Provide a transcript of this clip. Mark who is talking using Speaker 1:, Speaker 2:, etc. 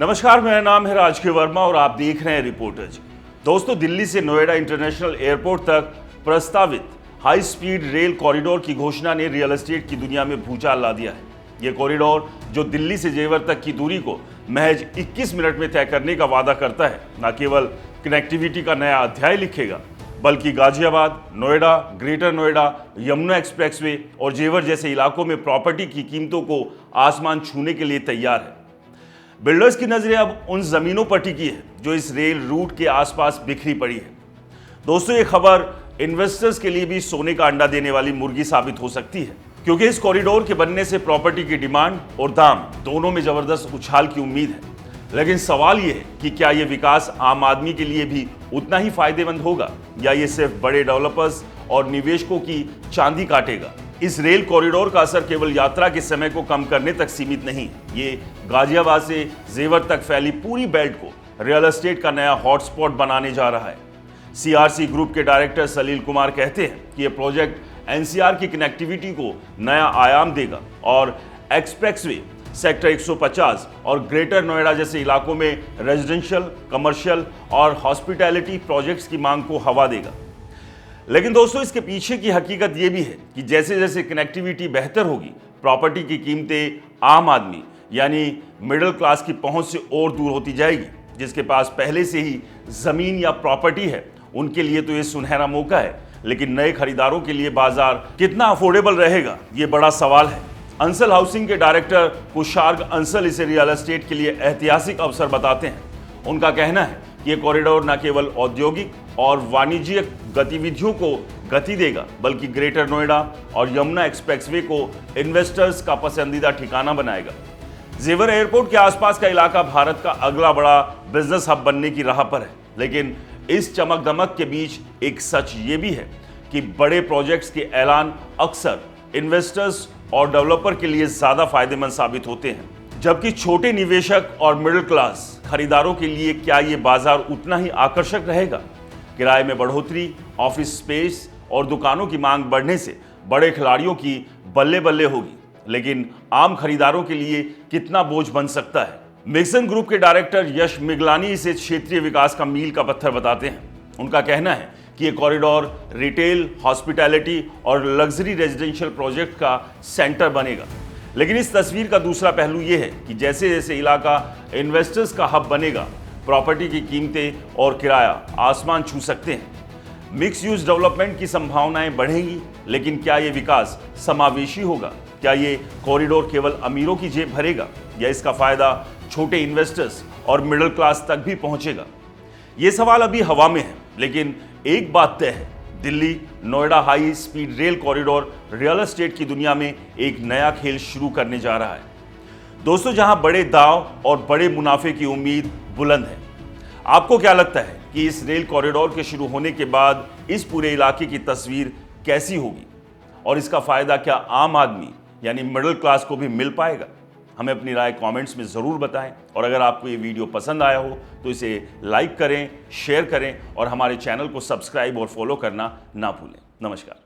Speaker 1: नमस्कार, मेरा नाम है राजकीय वर्मा और आप देख रहे हैं रिपोर्टर्स। दोस्तों, दिल्ली से नोएडा इंटरनेशनल एयरपोर्ट तक प्रस्तावित हाई स्पीड रेल कॉरिडोर की घोषणा ने रियल एस्टेट की दुनिया में भूचाल ला दिया है। यह कॉरिडोर जो दिल्ली से जेवर तक की दूरी को महज 21 मिनट में तय करने का वादा करता है, न केवल कनेक्टिविटी का नया अध्याय लिखेगा, बल्कि गाजियाबाद, नोएडा, ग्रेटर नोएडा, यमुना एक्सप्रेसवे और जेवर जैसे इलाकों में प्रॉपर्टी की कीमतों को आसमान छूने के लिए तैयार है। बिल्डर्स की नजरें अब उन जमीनों पर टिकी है जो इस रेल रूट के आसपास बिखरी पड़ी है। दोस्तों, ये खबर इन्वेस्टर्स के लिए भी सोने का अंडा देने वाली मुर्गी साबित हो सकती है, क्योंकि इस कॉरिडोर के बनने से प्रॉपर्टी की डिमांड और दाम दोनों में जबरदस्त उछाल की उम्मीद है। लेकिन सवाल यह है कि क्या यह विकास आम आदमी के लिए भी उतना ही फायदेमंद होगा, या ये सिर्फ बड़े डेवलपर्स और निवेशकों की चांदी काटेगा। इस रेल कॉरिडोर का असर केवल यात्रा के समय को कम करने तक सीमित नहीं, ये गाजियाबाद से जेवर तक फैली पूरी बेल्ट को रियल एस्टेट का नया हॉटस्पॉट बनाने जा रहा है। सीआरसी ग्रुप के डायरेक्टर सलील कुमार कहते हैं कि यह प्रोजेक्ट एनसीआर की कनेक्टिविटी को नया आयाम देगा और एक्सप्रेसवे, सेक्टर 150 और ग्रेटर नोएडा जैसे इलाकों में रेजिडेंशियल, कमर्शियल और हॉस्पिटैलिटी प्रोजेक्ट्स की मांग को हवा देगा। लेकिन दोस्तों, इसके पीछे की हकीकत यह भी है कि जैसे जैसे कनेक्टिविटी बेहतर होगी, प्रॉपर्टी की कीमतें आम आदमी यानी मिडिल क्लास की पहुंच से और दूर होती जाएगी। जिसके पास पहले से ही जमीन या प्रॉपर्टी है, उनके लिए तो ये सुनहरा मौका है, लेकिन नए खरीदारों के लिए बाजार कितना अफोर्डेबल रहेगा, ये बड़ा सवाल है। अंसल हाउसिंग के डायरेक्टर कुशार्ग अंसल इसे रियल एस्टेट के लिए ऐतिहासिक अवसर बताते हैं। उनका कहना है कि ये कॉरिडोर न केवल औद्योगिक और वाणिज्यिक गतिविधियों को गति देगा, बल्कि ग्रेटर नोएडा और यमुना एक्सप्रेसवे को इन्वेस्टर्स का पसंदीदा ठिकाना बनाएगा। जेवर एयरपोर्ट के आसपास का इलाका भारत का अगला बड़ा बिजनेस हब बनने की राह पर है। लेकिन इस चमक दमक के बीच एक सच ये भी है कि बड़े प्रोजेक्ट्स के ऐलान अक्सर इन्वेस्टर्स और डेवलपर के लिए ज्यादा फायदेमंद साबित होते हैं, जबकि छोटे निवेशक और मिडिल क्लास खरीदारों के लिए क्या ये बाजार उतना ही आकर्षक रहेगा। किराए में बढ़ोतरी, ऑफिस स्पेस और दुकानों की मांग बढ़ने से बड़े खिलाड़ियों की बल्ले बल्ले होगी, लेकिन आम खरीदारों के लिए कितना बोझ बन सकता है। मिक्सन ग्रुप के डायरेक्टर यश मिगलानी इसे क्षेत्रीय विकास का मील का पत्थर बताते हैं। उनका कहना है कि ये कॉरिडोर रिटेल, हॉस्पिटैलिटी और लग्जरी रेजिडेंशियल प्रोजेक्ट का सेंटर बनेगा। लेकिन इस तस्वीर का दूसरा पहलू यह है कि जैसे जैसे इलाका इन्वेस्टर्स का हब बनेगा, प्रॉपर्टी की कीमतें और किराया आसमान छू सकते हैं। मिक्स यूज डेवलपमेंट की संभावनाएं बढ़ेंगी, लेकिन क्या यह विकास समावेशी होगा? क्या ये कॉरिडोर केवल अमीरों की जेब भरेगा, या इसका फायदा छोटे इन्वेस्टर्स और मिडिल क्लास तक भी पहुंचेगा? ये सवाल अभी हवा में है, लेकिन एक बात तय है, Delhi Noida high speed rail corridor real estate की दुनिया में एक नया खेल शुरू करने जा रहा है। दोस्तों, जहां बड़े दाव और बड़े मुनाफे की उम्मीद बुलंद है। आपको क्या लगता है कि इस रेल कॉरिडोर के शुरू होने के बाद इस पूरे इलाके की तस्वीर कैसी होगी, और इसका फायदा क्या आम आदमी यानी मिडिल क्लास को भी मिल पाएगा? हमें अपनी राय कमेंट्स में ज़रूर बताएं, और अगर आपको ये वीडियो पसंद आया हो तो इसे लाइक करें, शेयर करें और हमारे चैनल को सब्सक्राइब और फॉलो करना ना भूलें। नमस्कार।